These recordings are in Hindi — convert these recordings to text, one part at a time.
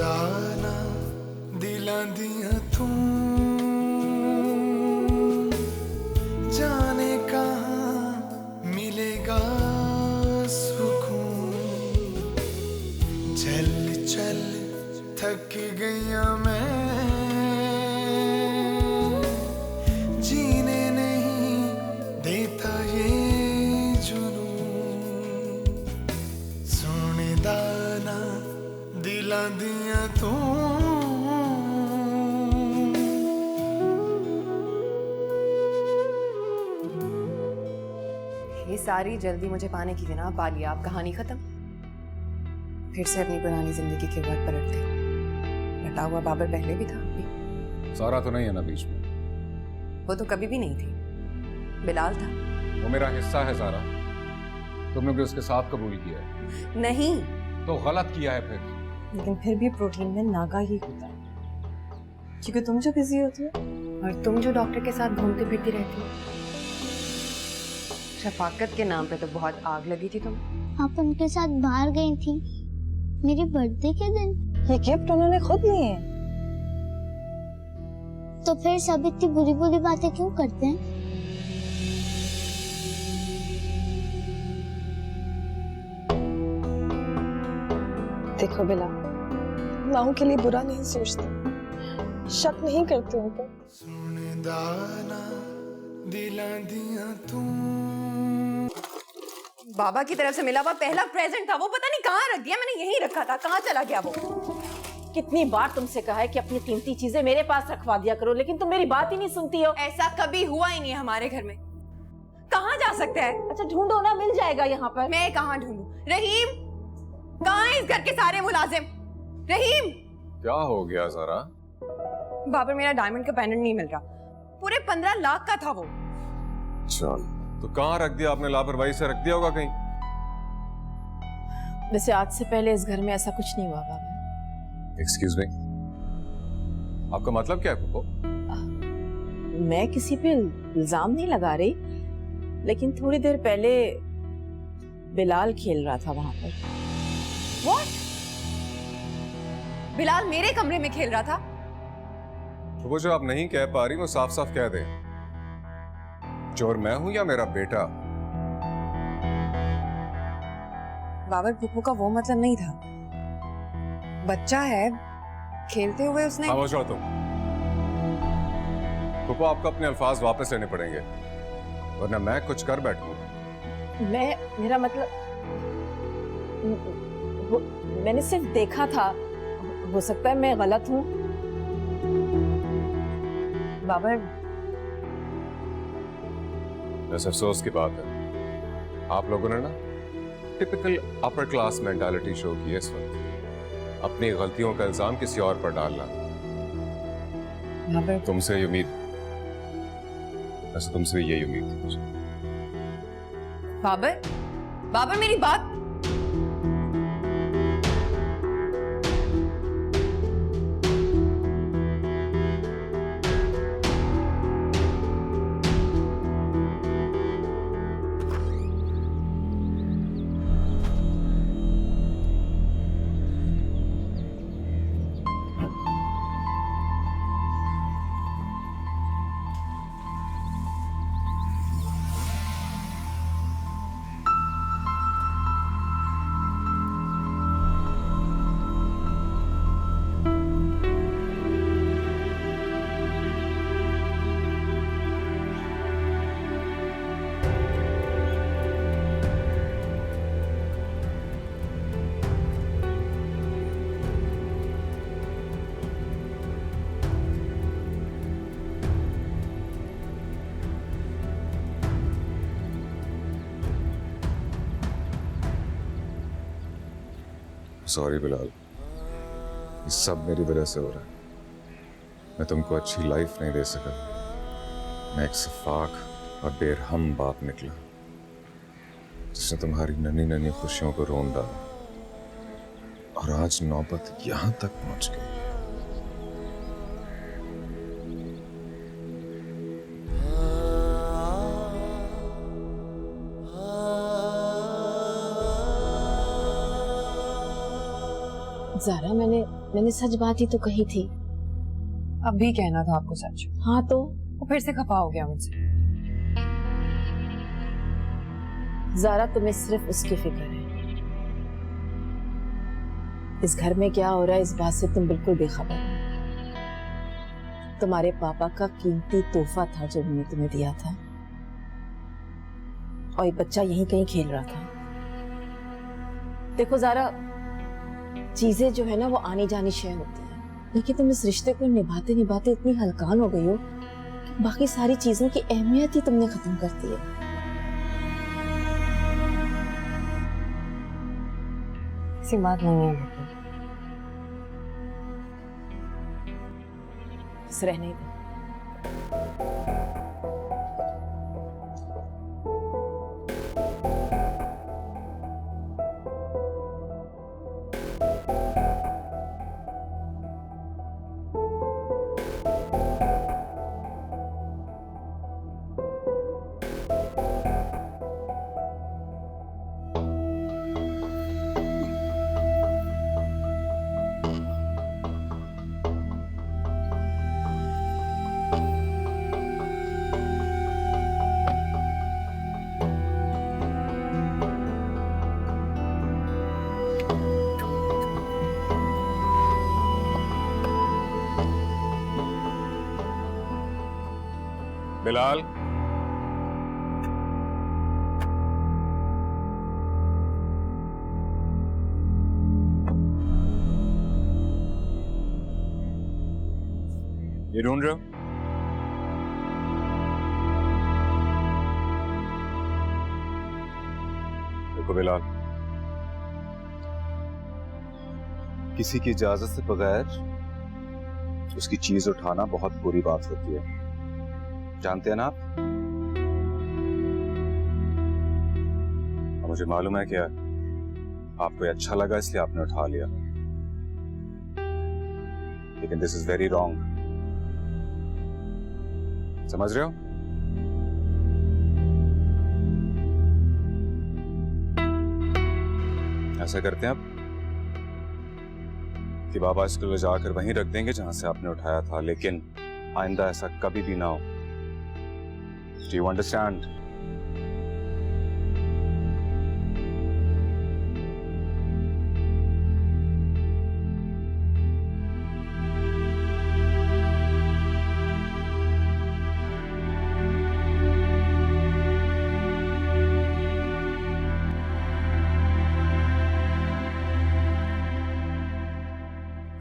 दाना दिलां दियां तू जाने कहाँ मिलेगा सुकून। चल चल थक गया मैं, जीने नहीं देता ये जुनून। सोने दाना दिलां दियां तू। ये सारी जल्दी मुझे पाने की बिना पा लिया, आप कहानी खत्म। फिर से अपनी पुरानी जिंदगी के वक्त पलट गई। बता हुआ बाबर पहले भी था अभी। सारा तो नहीं है ना बीच में? वो तो कभी भी नहीं थी, बिलाल था। वो मेरा हिस्सा है सारा, तुमने भी उसके साथ कबूल किया है। नहीं तो गलत किया है फिर। लेकिन फिर भी प्रोटीन में नागा ही होता है, क्योंकि तुम जो बिजी होती हो और तुम जो डॉक्टर के साथ घूमती फिरती रहती हो। शफाकत के नाम पे तो बहुत आग लगी थी तुम। आप उनके साथ बाहर गई थी मेरे बर्थडे के दिन। ये गिफ्ट उन्होंने खुद लिए हैं। तो फिर सब इतनी बुरी बुरी बातें क्यों करते हैं? देखो बिला, माओ के लिए बुरा नहीं सोचते, शक नहीं करते उन पर। सोने दाना दिलां दियां तू। बाबा की तरफ से मिला हुआ पहला प्रेजेंट था, वो पता नहीं कहाँ रख दिया। मैंने यहीं रखा था, कहाँ चला गया वो? कितनी बार तुमसे कहा है कि अपनी कीमती चीजें मेरे पास रखवा दिया करो, लेकिन तुम मेरी बात ही नहीं सुनती हो। ऐसा कभी हुआ ही नहीं हमारे घर में। कहाँ जा सकता है? अच्छा ढूंढो ना, मिल जाएगा यहाँ पर। मैं कहाँ ढूंढूं? रहीम, कहाँ है इस घर के सारे मुलाजिम? रहीम! क्या हो गया सारा? बाबर, मेरा डायमंड का पेंडेंट नहीं मिल रहा। पूरे 15 लाख का था वो। चल, तो कहाँ रख दिया आपने? लापरवाही से रख दिया होगा कहीं। वैसे आज से पहले इस घर में ऐसा कुछ नहीं हुआ बाबा। एक्सक्यूज मी, आपका मतलब क्या है पुप्पो? मैं किसी पे इल्जाम नहीं लगा रही, लेकिन थोड़ी देर पहले बिलाल खेल रहा था वहां पर। What? बिलाल मेरे कमरे में खेल रहा था? तो वो जो आप नहीं कह पा रही वो साफ साफ कह दे। चोर मैं हूं या मेरा बेटा? बाबर, पुप्पो का वो मतलब नहीं था। बच्चा है, खेलते हुए उसने। खामोश हो तुम। पुप्पो, आपको अपने अल्फाज वापस लेने पड़ेंगे, वरना मैं कुछ कर बैठूंगा। मेरा मतलब मैंने सिर्फ देखा था, हो सकता है मैं गलत हूँ। बाबर, बस अफसोस की बात है, आप लोगों ने ना typical upper class mentality show की है इस वक्त। अपनी गलतियों का इल्जाम किसी और पर डालना। बाबर, तुमसे ये उम्मीद, वैसे तुमसे यही उम्मीद थी मुझे। बाबर, बाबर मेरी बात। सॉरी बिलाल, ये सब मेरी वजह से हो रहा है। मैं तुमको अच्छी लाइफ नहीं दे सका। मैं एक सफाक और बेरहम बाप निकला, जिसने तुम्हारी नन्ही नन्ही खुशियों को रोन डाला, और आज नौबत यहां तक पहुंच गई। ज़ारा, मैंने सच बात ही तो कही थी। अब भी कहना था आपको सच। हाँ तो वो फिर से खफा हो गया मुझसे। ज़ारा, तुम्हें सिर्फ उसकी फिक्र है। इस घर में क्या हो रहा है इस बात से तुम बिल्कुल बेखबर हो। तुम्हारे पापा का कीमती तोहफा था जो उन्होंने तुम्हें दिया था, और ये बच्चा यहीं कहीं खेल रहा था। देखो ज़ारा, चीजें जो है ना वो आनी जानी शय होती है, लेकिन तुम इस रिश्ते को निभाते निभाते इतनी हलकान हो गई हो कि बाकी सारी चीजों की अहमियत ही तुमने खत्म कर दी है। ऐसी बात नहीं है बिल्कुल। बस रहने दो। बिलाल, ये ढूंढ रहे हो? देखो बिलाल, किसी की इजाजत से बगैर उसकी चीज उठाना बहुत बुरी बात होती है, जानते हैं ना आप? और मुझे मालूम है कि आपको ये अच्छा लगा इसलिए आपने उठा लिया, लेकिन दिस इज वेरी रॉन्ग। समझ रहे हो? ऐसा करते हैं अब कि बाबा इसको ले जाकर वहीं रख देंगे जहां से आपने उठाया था, लेकिन आइंदा ऐसा कभी भी ना हो। Do you understand?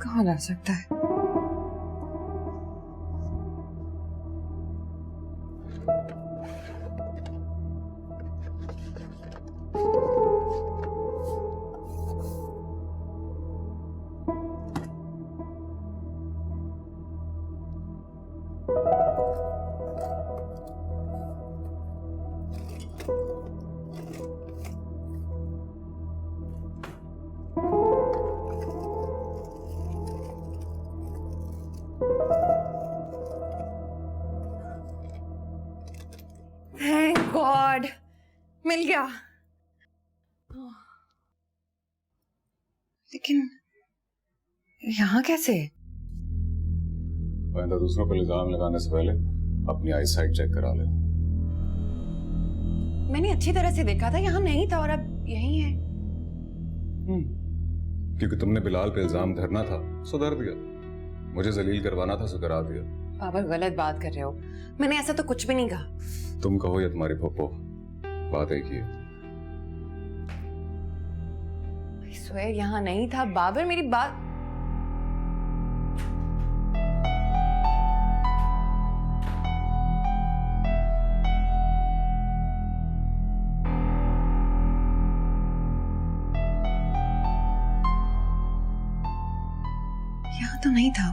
कहाँ ला सकता है? थैंक गॉड, मिल गया। लेकिन यहाँ कैसे? आइंदा दूसरों पर इल्जाम लगाने से पहले अपनी आई साइट चेक करा ले। मैंने अच्छी तरह से देखा था, यहाँ नहीं था और अब यहीं है। क्योंकि तुमने बिलाल पे इल्जाम धरना था, सुधर दिया। मुझे जलील करवाना था, सुधरा दिया। पापा गलत बात कर रहे हो, मैंने ऐसा तो कुछ भी नहीं कहा। तुम कहो या तुम्हारी पप्पो, बात एक ही है। I swear यहाँ नहीं था। बाबर मेरी बात। यहाँ तो नहीं था।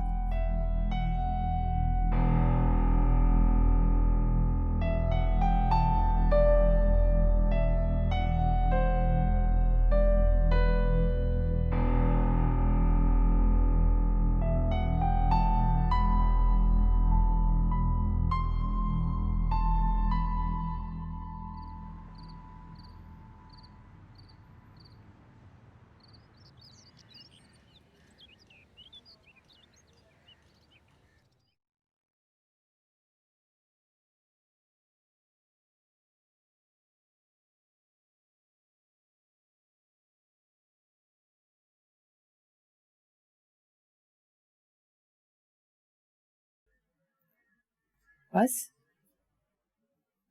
बस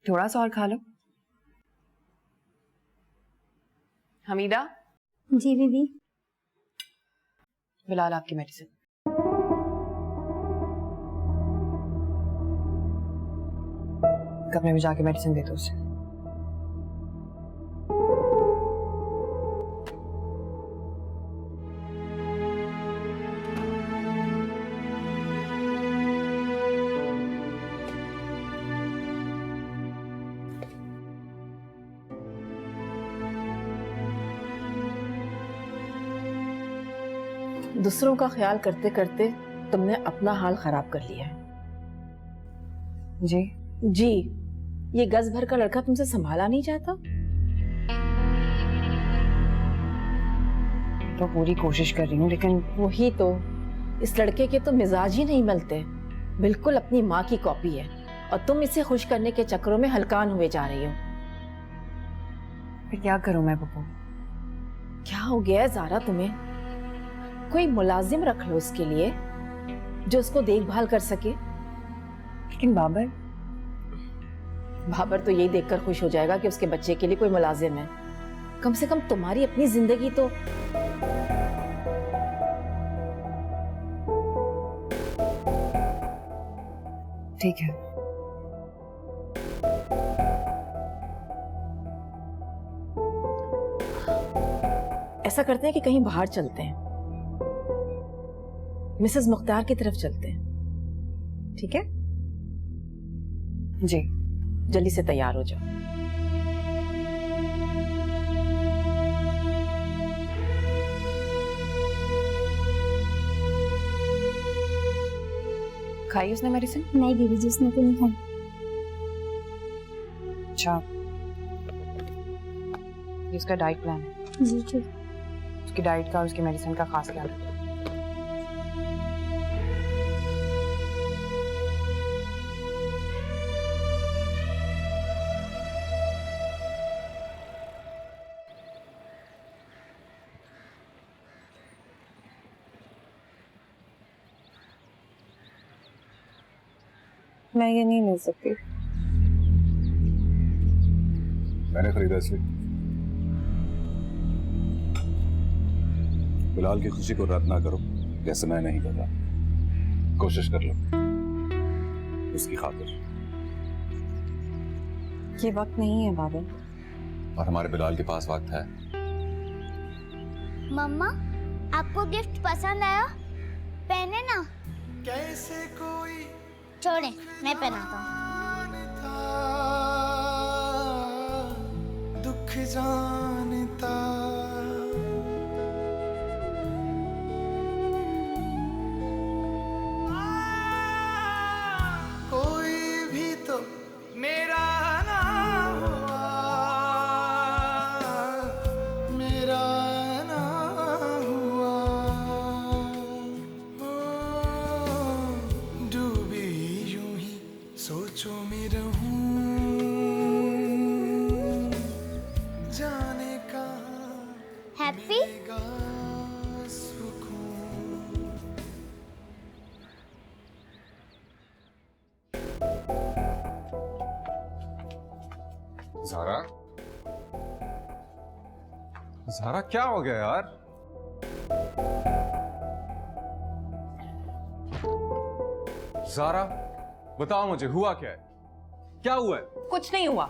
थोड़ा सा और खा लो। हमीदा। जी दीदी। बिलाल आपकी मेडिसिन। कमरे में जाके मेडिसिन दे दो उसे। दूसरों का ख्याल करते करते तुमने अपना हाल खराब कर लिया है। जी जी, ये गज भर का लड़का तुमसे संभाला नहीं जाता? तो पूरी कोशिश कर रही हूँ, लेकिन वही तो, इस लड़के के तो मिजाज ही नहीं मिलते, बिल्कुल अपनी माँ की कॉपी है, और तुम इसे खुश करने के चक्करों में हलकान हुए जा रही हो। फिर क्या करूँ मैं पप्पू? क्या हो गया है ज़ारा तुम्हें? कोई मुलाजिम रख लो उसके लिए जो उसको देखभाल कर सके। लेकिन बाबर तो यही देखकर खुश हो जाएगा कि उसके बच्चे के लिए कोई मुलाजिम है। कम से कम तुम्हारी अपनी जिंदगी तो। ठीक है। ऐसा करते हैं कि कहीं बाहर चलते हैं, मिसेस मुख्तार की तरफ चलते हैं, ठीक है? जी। जल्दी से तैयार हो जाओ। खाई उसने मेडिसिन? नहीं दीदी जी, उसने तो नहीं खाई। अच्छा, ये उसका डाइट प्लान है। जी ठीक। उसकी डाइट का और उसकी मेडिसिन का खास ख्याल रखो। मैं ये नहीं ले सकती। मैंने खरीदा इसलिए। बिलाल की खुशी को रद्द ना करो जैसे मैं नहीं कर रहा। कोशिश कर लो उसकी खातिर। ये वक्त नहीं है बाबा। और हमारे बिलाल के पास वक्त है। मम्मा, आपको गिफ्ट पसंद आया? पहने ना। कैसे कोई छोड़े, मैं पहनाता हूँ। जानता दुख जानता कोई भी तो मेरा ना हुआ, मेरा ना हुआ। ओ, डूबी यूं ही सोचों में रहूं, जाने कहाँ हैप्पी? मिलेगा सुकून। ज़ारा, ज़ारा क्या हो गया यार? ज़ारा बताओ मुझे, हुआ क्या है? क्या हुआ है? कुछ नहीं हुआ।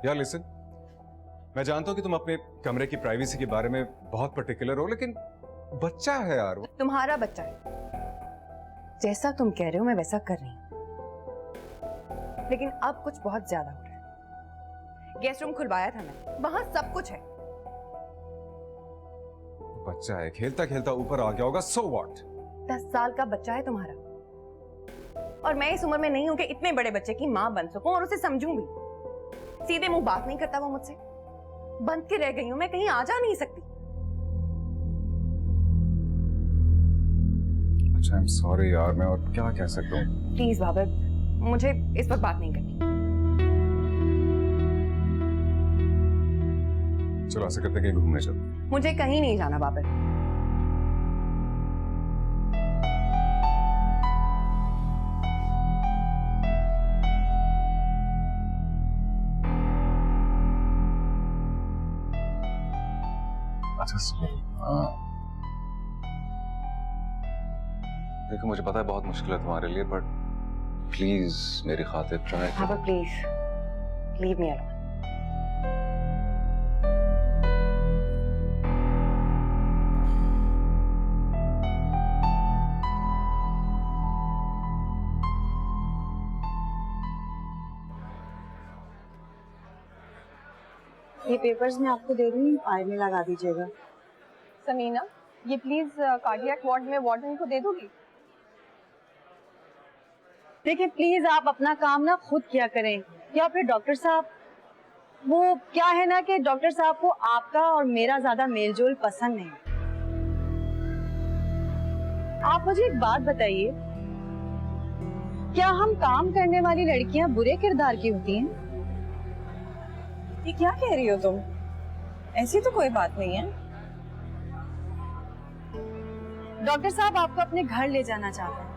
यार लिसन, मैं जानता हूं कि तुम अपने कमरे की प्राइवेसी के बारे में बहुत पर्टिकुलर हो, लेकिन बच्चा है यार वो। तुम्हारा बच्चा है, जैसा तुम कह रहे हो मैं वैसा कर रही हूँ, लेकिन अब कुछ बहुत ज्यादा हो रहा है। गेस्ट रूम खुलवाया था मैं, वहां सब कुछ है। बच्चा है, खेलता खेलता ऊपर आ गया होगा, सो व्हाट? 10 साल का बच्चा है तुम्हारा, और मैं इस उम्र में नहीं हूं कि इतने बड़े बच्चे की मां बन सकूं और उसे समझूं भी। सीधे मुंह बात नहीं करता वो मुझसे, बंद के रह गई हूं मैं, कहीं आ जा नहीं सकती। अच्छा, आई एम सॉरी यार, मैं और क्या कह सकता हूँ? प्लीज बाबर, मुझे इस वक्त बात नहीं करनी। चलो ऐसा करते कहीं घूमने चलते। मुझे कहीं नहीं जाना बाबर। देखो मुझे पता है बहुत मुश्किल है तुम्हारे लिए, बट प्लीज मेरी खातिर ट्राई पापा प्लीज लीव मी अलोन। ये पेपर्स मैं आपको दे रही हूँ, फाइल में लगा दीजिएगा। समीना, ये प्लीज कार्डियक वार्ड में वार्डन को दे दोगी? देखिए प्लीज आप अपना काम ना खुद किया करें, या फिर डॉक्टर साहब, वो क्या है ना कि डॉक्टर साहब को आपका और मेरा ज्यादा मेलजोल पसंद नहीं। आप मुझे एक बात बताइए, क्या हम काम करने वाली लड़कियां बुरे किरदार की होती हैं? ये क्या कह रही हो तुम? ऐसी तो कोई बात नहीं है। डॉक्टर साहब आपको अपने घर ले जाना चाहते हैं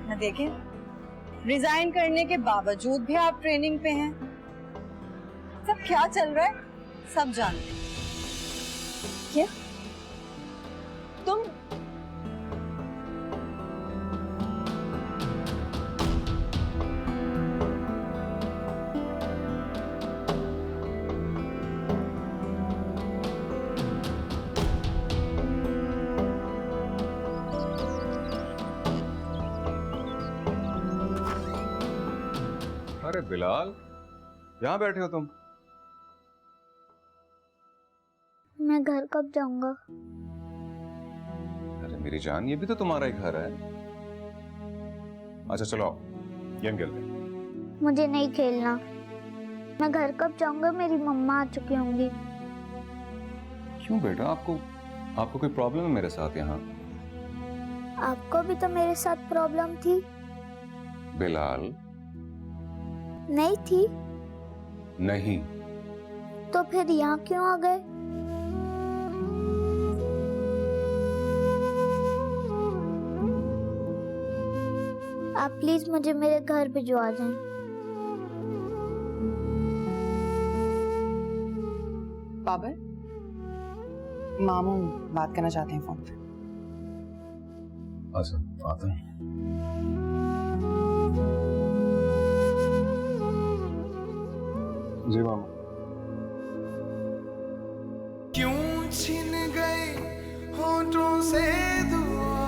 ना, देखें रिजाइन करने के बावजूद भी आप ट्रेनिंग पे हैं। सब क्या चल रहा है सब जानते हैं। क्या तुम? अरे बिलाल, यहाँ बैठे हो तुम? मैं घर कब जाऊंगा? अरे मेरी जान, ये भी तो तुम्हारा ही घर है। अच्छा चलो आओ, गेम खेलते हैं। मुझे नहीं खेलना। मैं घर कब जाऊंगा? मेरी मम्मा आ चुकी होंगी। क्यों बेटा, आपको कोई प्रॉब्लम है मेरे साथ यहाँ? आपको भी तो मेरे साथ प्रॉब्लम थी। बिलाल नहीं थी? नहीं। तो फिर यहाँ क्यों आ गए? आप प्लीज मुझे मेरे घर भिजवा दें। बाबर, मामू बात करना चाहते हैं फोन पे। अच्छा बात है। जी मामा। क्यों छिन गए होठों से दुआ,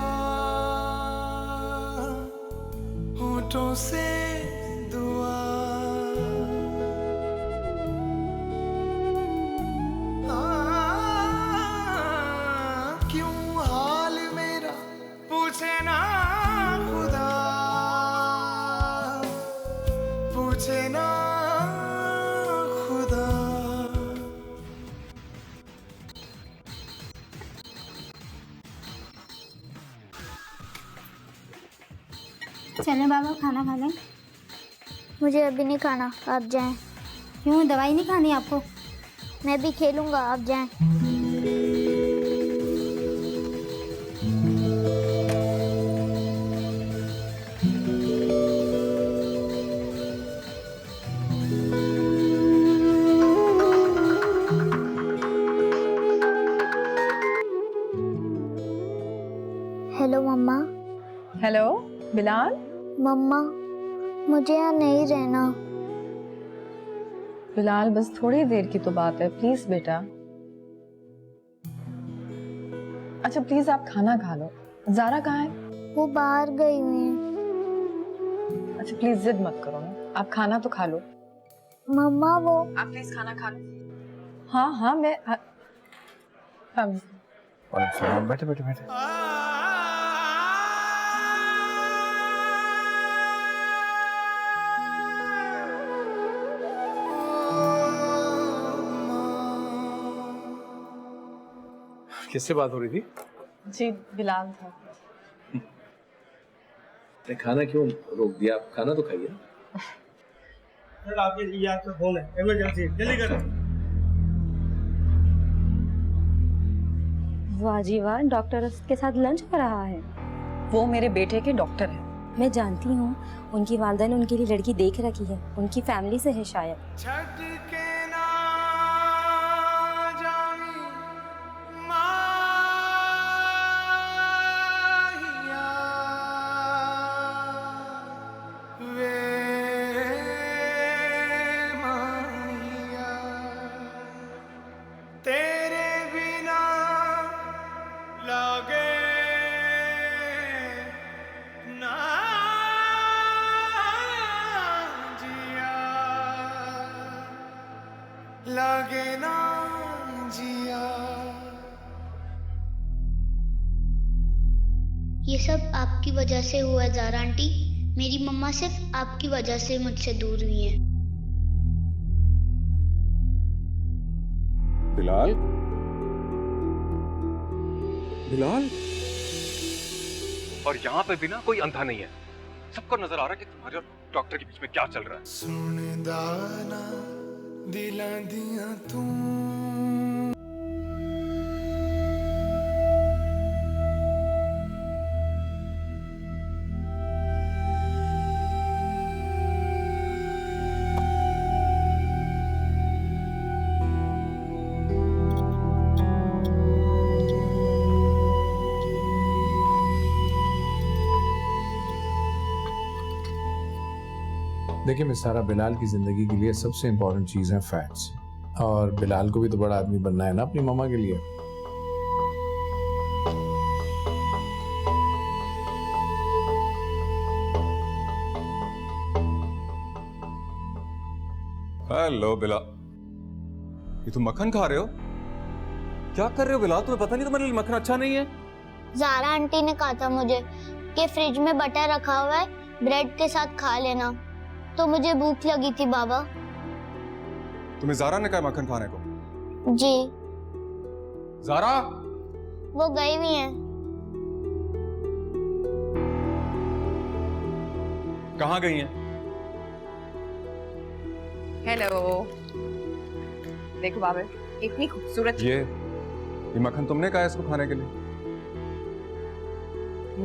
होठों से दुआ। क्यों हाल मेरा पूछे ना खुदा, पूछे ना खुदा। चलें बाबा, खाना खा लें। मुझे अभी नहीं खाना, आप जाएं। क्यों, दवाई नहीं खानी आपको? मैं भी खेलूंगा, आप जाएं। हेलो मम्मा। हेलो बिलाल। मम्मा, मुझे यहाँ नहीं रहना। बिलाल बस थोड़ी देर की तो बात है, प्लीज बेटा। अच्छा प्लीज आप खाना खा लो। ज़ारा कहाँ है? वो बाहर गई हुई है। अच्छा प्लीज जिद मत करो ना, आप खाना तो खा लो। मम्मा वो आप प्लीज खाना खा लो। हाँ हाँ मैं बैठे बैठे बैठे। किससे बात हो रही थी? जी बिलाल था। खाना क्यों रोक दिया? आप खाना तो खाइए। सर आपके लिए आपका फोन है, इमरजेंसी, जल्दी करो। वाह जी वाह, डॉक्टर उसके साथ लंच कर रहा है। वो मेरे बेटे के डॉक्टर हैं। मैं जानती हूँ, उनकी वालिदा ने उनके लिए लड़की देख रखी है, उनकी फैमिली से है शायद। छट के ना जावी लागे ना जिया, लागे ना जिया। ये सब आपकी वजह से हुआ है ज़ारा आंटी। मेरी मम्मा सिर्फ आपकी वजह से मुझसे दूर हुई हैं। बिलाल, बिलाल, और यहाँ पे भी ना कोई अंधा नहीं है। सबको नजर आ रहा है कि तुम्हारे और डॉक्टर के बीच में क्या चल रहा है। सुनदा ना दिलां दियां तू, देखिए मिस सारा, बिलाल की जिंदगी के लिए सबसे इम्पोर्टेंट चीज है फैट्स, और बिलाल को भी तो बड़ा आदमी बनना है ना अपनी मम्मा के लिए। हेलो बिलाल, ये तुम मक्खन खा रहे हो? क्या कर रहे हो बिलाल? तुम्हें पता नहीं तुम्हारे लिए मक्खन अच्छा नहीं है? ज़ारा आंटी ने कहा था मुझे कि फ्रिज में बटर रखा हुआ है, ब्रेड के साथ खा लेना, तो मुझे भूख लगी थी बाबा। तुम्हें ज़ारा ने कहा मक्खन खाने को? जी। ज़ारा? वो गई हुई हैं। कहाँ गई हैं? हेलो, देखो बाबर, इतनी खूबसूरत। ये मक्खन तुमने कहा है इसको खाने के लिए?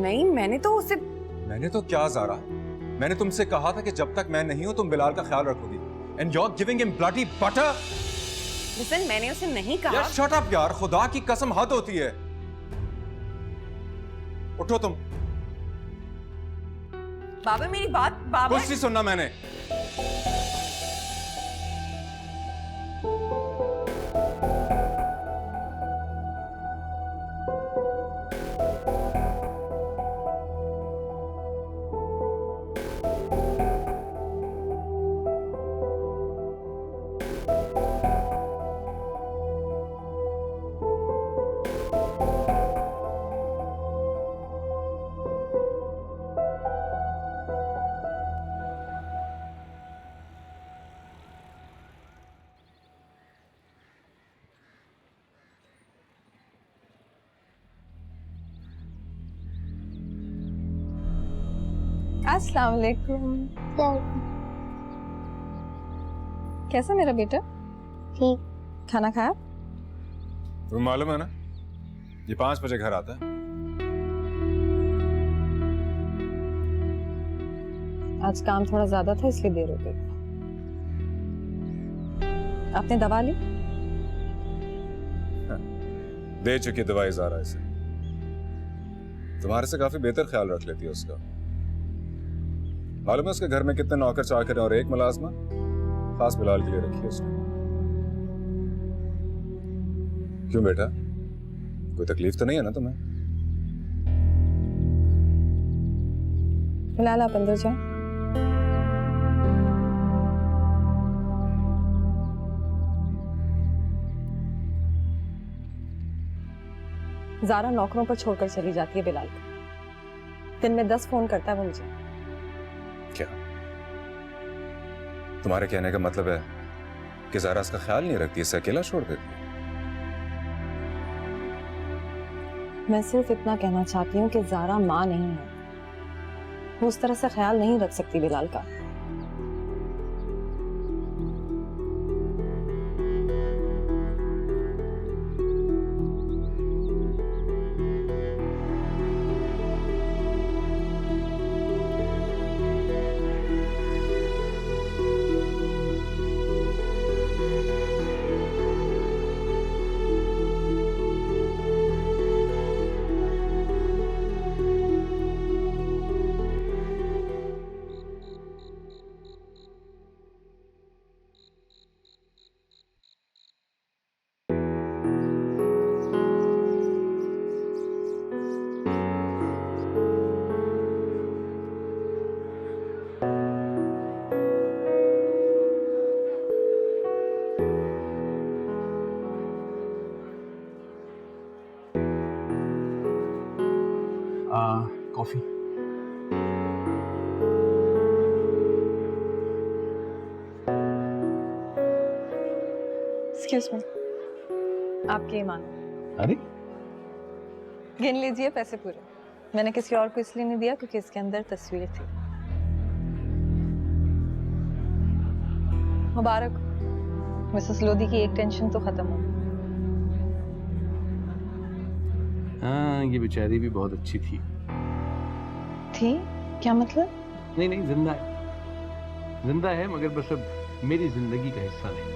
नहीं, मैंने तो उसे। मैंने तो क्या ज़ारा, मैंने तुमसे कहा था कि जब तक मैं नहीं हूं तुम बिलाल का ख्याल रखोगी। And you are giving him bloody butter. Listen, मैंने उसे नहीं कहा। यार शट अप यार, खुदा की कसम हद होती है। उठो तुम। बाबा मेरी बात। बाबा कुछ नहीं सुनना मैंने। अस्सलाम वालेकुम। कैसा मेरा बेटा? ठीक। खाना खाया? तुम्हें मालूम है ना, ये 5 बजे घर आता है। आज काम थोड़ा ज्यादा था इसलिए देर हो गई। आपने दवा ली? दे चुकी दवाई ज़ारा इसे। तुम्हारे से काफी बेहतर ख्याल रख लेती है उसका। मालूम है उसके घर में कितने नौकर चाकर हैं, और एक मुलाजमा खास बिलाल के लिए रखी है उसने। क्यों बेटा, कोई तकलीफ तो नहीं है ना तुम्हें? फिलहाल आप अंदर जाओ। ज़ारा नौकरों पर छोड़कर चली जाती है बिलाल को। दिन में 10 फोन करता है वो मुझे। क्या तुम्हारे कहने का मतलब है कि ज़ारा इसका ख्याल नहीं रखती, इसे अकेला छोड़ देती है? मैं सिर्फ इतना कहना चाहती हूँ कि ज़ारा माँ नहीं है, वो उस तरह से ख्याल नहीं रख सकती बिलाल का। कॉफी। एक्सक्यूज मी, आपके ईमान। अरे गिन लीजिए पैसे पूरे। मैंने किसी और को इसलिए नहीं दिया क्योंकि इसके अंदर तस्वीर थी। मुबारक, मिसेस लोधी की एक टेंशन तो खत्म हो गई। हाँ, ये बेचारी भी बहुत अच्छी थी। क्या मतलब? नहीं नहीं, जिंदा है, जिंदा है, मगर बस अब मेरी जिंदगी का हिस्सा नहीं।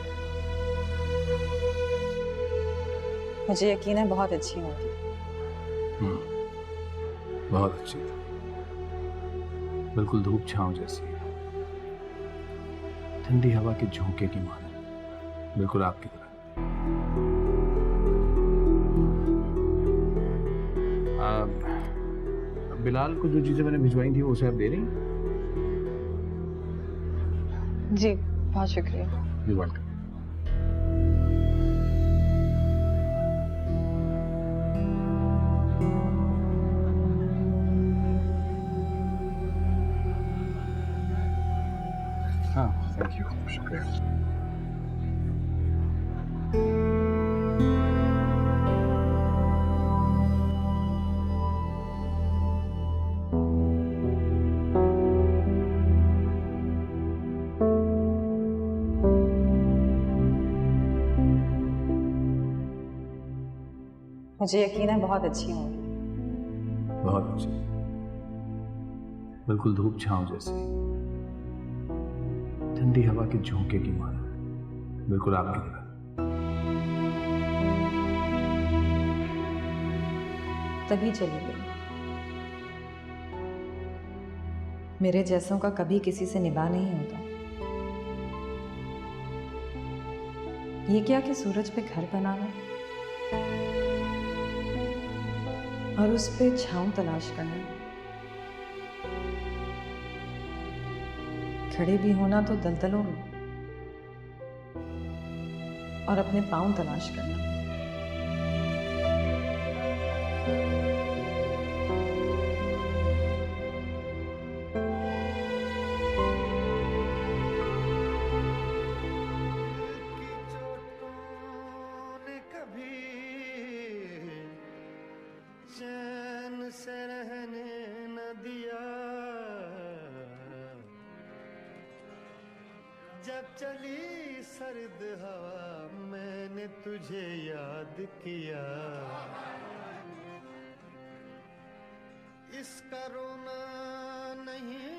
मुझे यकीन है बहुत अच्छी होगी। बहुत अच्छी थी, बिल्कुल धूप छांव जैसी, ठंडी हवा के झोंके की मानो, बिल्कुल आपकी तरह। बिलाल को जो चीजें मैंने भिजवाई थी वो उसे आप दे रही हैं? जी बहुत शुक्रिया। You're welcome. हाँ, थैंक यू, शुक्रिया। मुझे यकीन है बहुत अच्छी होंगी। बहुत अच्छी, बिल्कुल धूप छांव जैसी, ठंडी हवा के झोंके की मानो, बिल्कुल आपकी तरह। तभी चली गई। मेरे जैसों का कभी किसी से निभा नहीं होता। ये क्या कि सूरज पे घर बनाना और उस पे छांव तलाश करना, खड़े भी होना तो दलदलों में और अपने पांव तलाश करना। चैन से रहने न दिया, जब चली सर्द हवा मैंने तुझे याद किया। इसका रोना नहीं,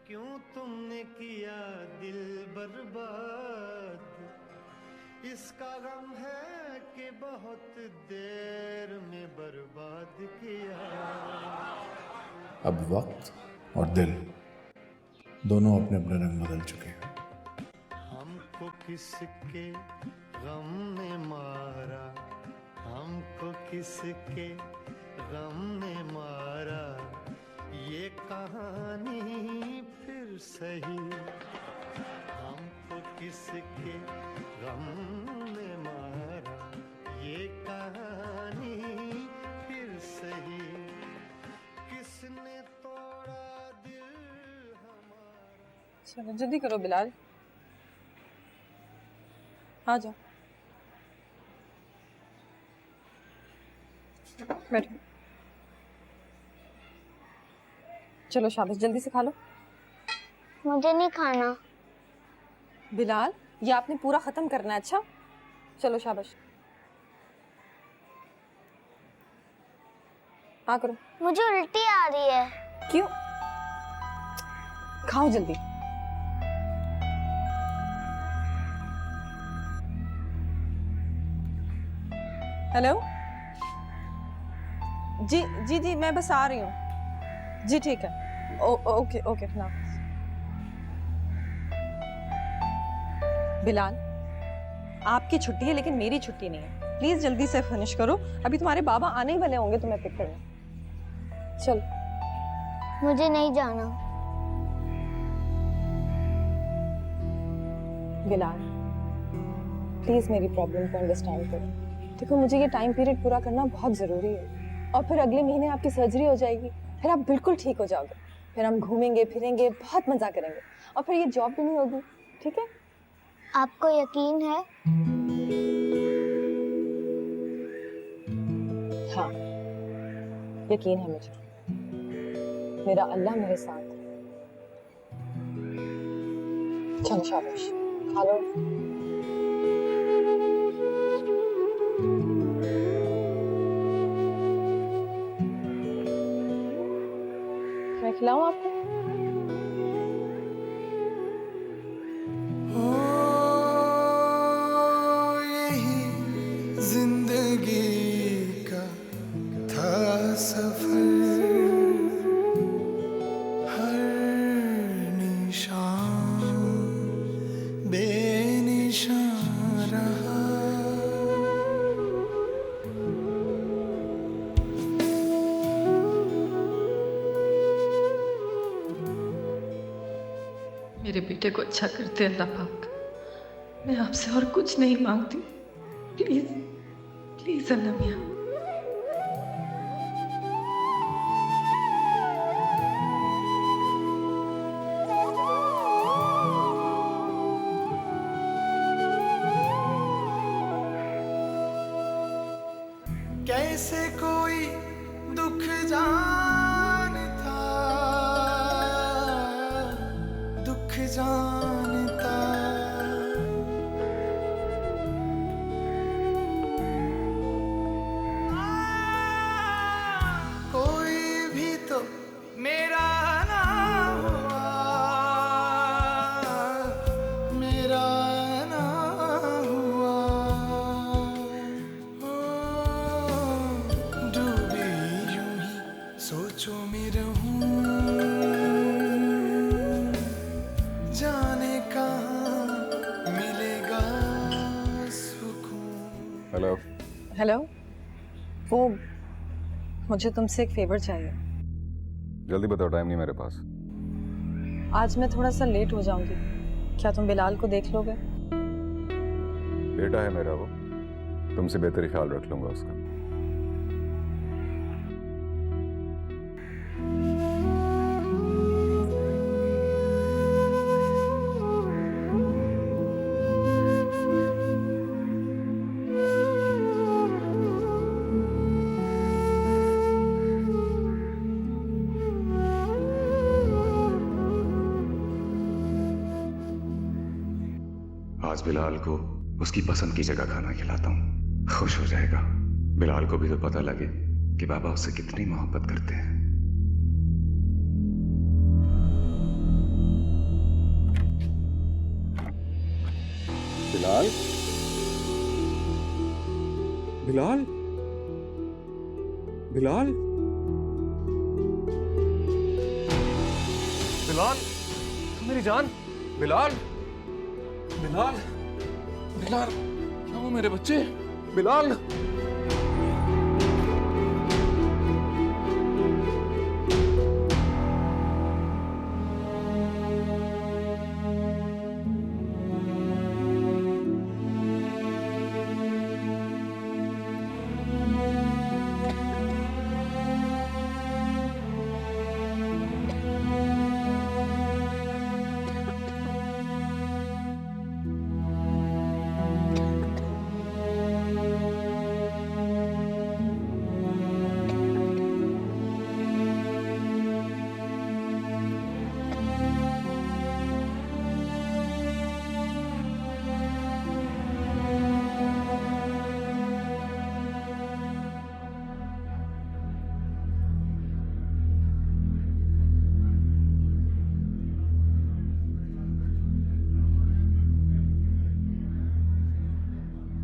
क्यों तुमने किया दिल बर्बाद। इसका गम है कि बहुत देर में बर्बाद किया। अब वक्त और दिल दोनों अपने अपने रंग बदल चुके हैं। हमको किसके गम ने मारा, हमको किसके गम ने मारा, ये कहानी फिर सही। हमको किसके गम ने मारा, ये कहानी फिर सही। किसने तोड़ा दिल हमारा। चलो जल्दी करो बिलाल, आ जाओ, बैठो। चलो शाबाश, जल्दी से खा लो। मुझे नहीं खाना। बिलाल, ये आपने पूरा खत्म करना है। अच्छा चलो शाबाश, हाँ करो। मुझे उल्टी आ रही है। क्यों? खाओ जल्दी। हेलो, जी जी जी, मैं बस आ रही हूँ। जी ठीक है, ओके ओके ना। बिलाल, आपकी छुट्टी है लेकिन मेरी छुट्टी नहीं है। प्लीज जल्दी से फिनिश करो, अभी तुम्हारे बाबा आने ही वाले होंगे तुम्हें पिक करने। चल। मुझे नहीं जाना। बिलाल, प्लीज मेरी प्रॉब्लम को अंडरस्टैंड करो। देखो मुझे ये टाइम पीरियड पूरा करना बहुत जरूरी है। और फिर अगले महीने आपकी सर्जरी हो जाएगी, फिर आप बिल्कुल ठीक हो जाओगे, फिर हम घूमेंगे फिरेंगे, बहुत मजा करेंगे, और फिर ये जॉब भी नहीं होगी, ठीक है? आपको यकीन है? हाँ, यकीन है मुझे, मेरा अल्लाह मेरे साथ है। चलो शाबाश, खा लो। मैं खिलाऊं आपको? ओ यही जिंदगी का था सफर, हर निशान बेनिशान रहा। मेरे बेटे को अच्छा करते अल्लाह पाक। मैं आपसे और कुछ नहीं मांगती, प्लीज प्लीज अल्लाह मियां। कैसे कोई दुख जानता, दुख जानता, कोई भी तो मेरा ना हुआ, मेरा ना हुआ। डूबी यूं ही सोचो में रहूं, जाने कहाँ मिलेगा सुकून। हेलो। हेलो, वो मुझे तुमसे एक फेवर चाहिए। जल्दी बताओ, टाइम नहीं मेरे पास। आज मैं थोड़ा सा लेट हो जाऊंगी, क्या तुम बिलाल को देख लोगे? बेटा है मेरा वो, तुमसे बेहतर ही ख्याल रख लूंगा उसका। आज बिलाल को उसकी पसंद की जगह खाना खिलाता हूँ, खुश हो जाएगा। बिलाल को भी तो पता लगे कि बाबा उससे कितनी मोहब्बत करते हैं। बिलाल, बिलाल, बिलाल, बिलाल, मेरी जान, बिलाल, बिलाल, बिलाल, क्या हुआ मेरे बच्चे? बिलाल,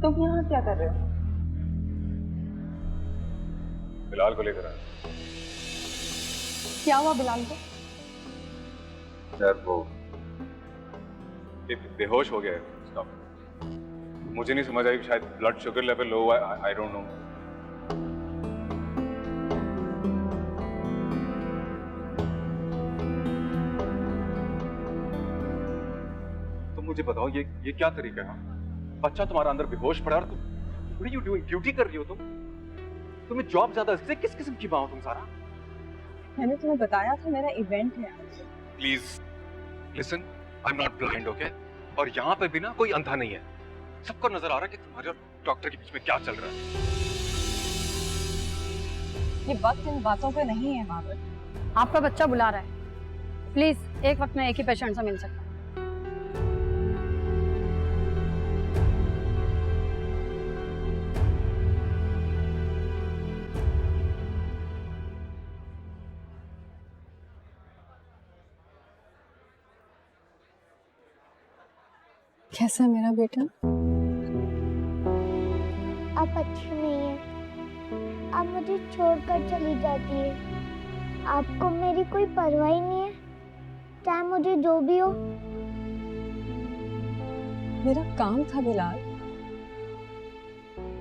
तुम यहाँ क्या कर रहे हो? बिलाल को लेकर आया। क्या हुआ बिलाल को? यार वो बेहोश हो गया है उसका। मुझे नहीं समझ आई, शायद ब्लड शुगर लेवल लो हुआ है, आई डोंट नो। तुम मुझे बताओ, ये क्या तरीका है? बच्चा तुम्हारा अंदर बेहोश पड़ा और तुम, what are you doing? Duty कर रही हो तुम? तुम्हें जॉब ज्यादा, इससे किस किस्म की माँ हो तुम सारा? मैंने तुम्हें बताया था मेरा इवेंट है आज। Please listen, I am not blind, okay? और यहाँ पे भी ना कोई अंधा नहीं है, सबको नजर आ रहा है कि तुम्हारे और डॉक्टर के बीच में क्या चल रहा है। ये वक्त इन बातों पे नहीं है बाबर। आपका बच्चा बुला रहा है, प्लीज एक वक्त में एक ही पेशेंट से मिल सकता। कैसा है मेरा बेटा? आप अच्छी नहीं है, आप मुझे छोड़कर चली जाती है। आपको मेरी कोई परवाह ही नहीं है, चाहे मुझे जो भी हो। मेरा काम था बिलाल,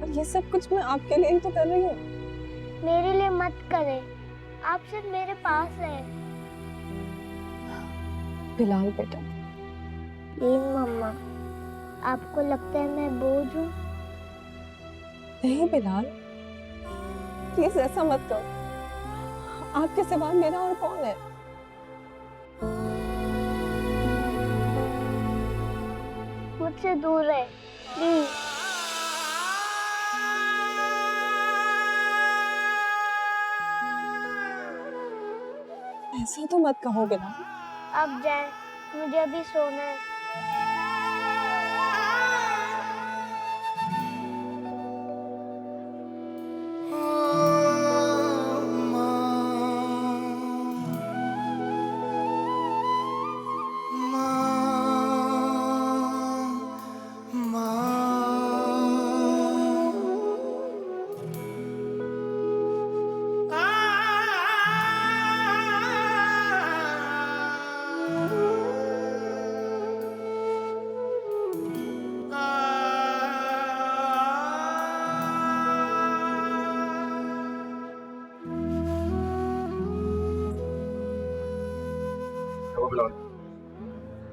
और ये सब कुछ मैं आपके लिए ही तो कर रही हूँ। मेरे लिए मत करे, आप सिर्फ मेरे पास रहे। बिलाल बेटा। मम्मा, आपको लगता है मैं बोझ हूँ? नहीं बिलाल, प्लीज ऐसा मत करो। आपके सिवा मेरा और कौन है? मुझसे दूर रहे प्लीज। ऐसा तो मत कहो बिलाल। अब जाए, मुझे अभी सोना है।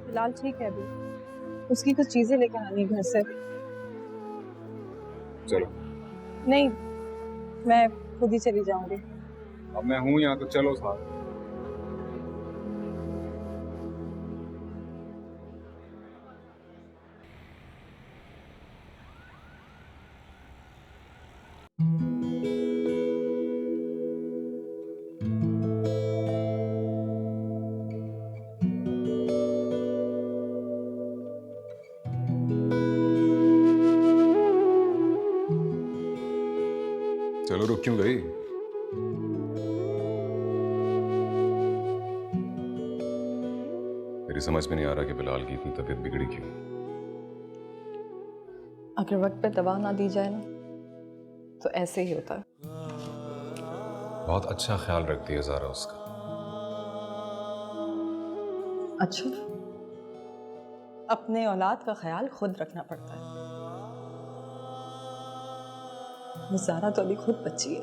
बिलाल ठीक है अभी, उसकी कुछ चीजें लेकर आनी घर से। चलो। नहीं, मैं खुद ही चली जाऊंगी। अब मैं हूं यहाँ तो चलो साथ। चलो, रुक क्यों गई? मेरी समझ में नहीं आ रहा कि बिलाल की इतनी तबीयत बिगड़ी क्यों। अगर वक्त पे दवा ना दी जाए ना तो ऐसे ही होता है। बहुत अच्छा ख्याल रखती है ज़ारा उसका। अच्छा, अपने औलाद का ख्याल खुद रखना पड़ता है। ज़ारा तो अभी खुद बच्ची है।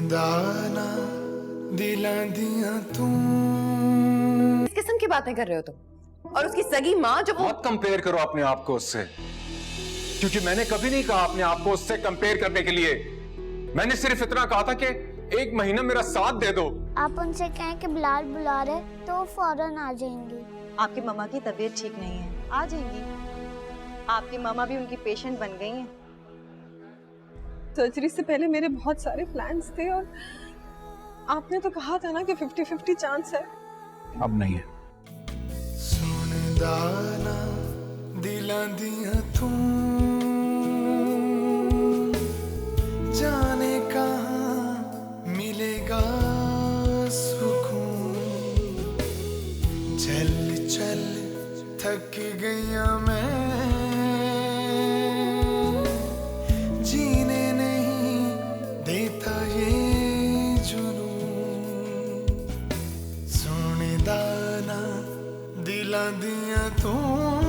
दाना दिलां दियां तू। किस किस्म की बातें कर रहे हो तुम? और उसकी सगी माँ जो मत कंपेयर करो अपने आप को उससे, क्योंकि मैंने कभी नहीं कहा अपने आप को उससे कंपेयर करने के लिए। मैंने सिर्फ इतना कहा था कि एक महीना मेरा साथ दे दो। आप उनसे कहें कि बिलाल बुला रहे तो वो फौरन आ जाएंगी। आपकी मम्मा की तबीयत ठीक नहीं है, आ जाएंगी। आपकी मम्मा भी उनकी पेशेंट बन गई हैं। सर्जरी से पहले मेरे बहुत सारे प्लान्स थे और आपने तो कहा था ना कि 50-50 चांस है। अब नहीं है। सोने दाना दिलां दियां तू, जाने कहाँ मिलेगा सुकून। चल चल थक गया मैं, जीने नहीं देता ये जुनून। सोने दाना दिलां दियां तू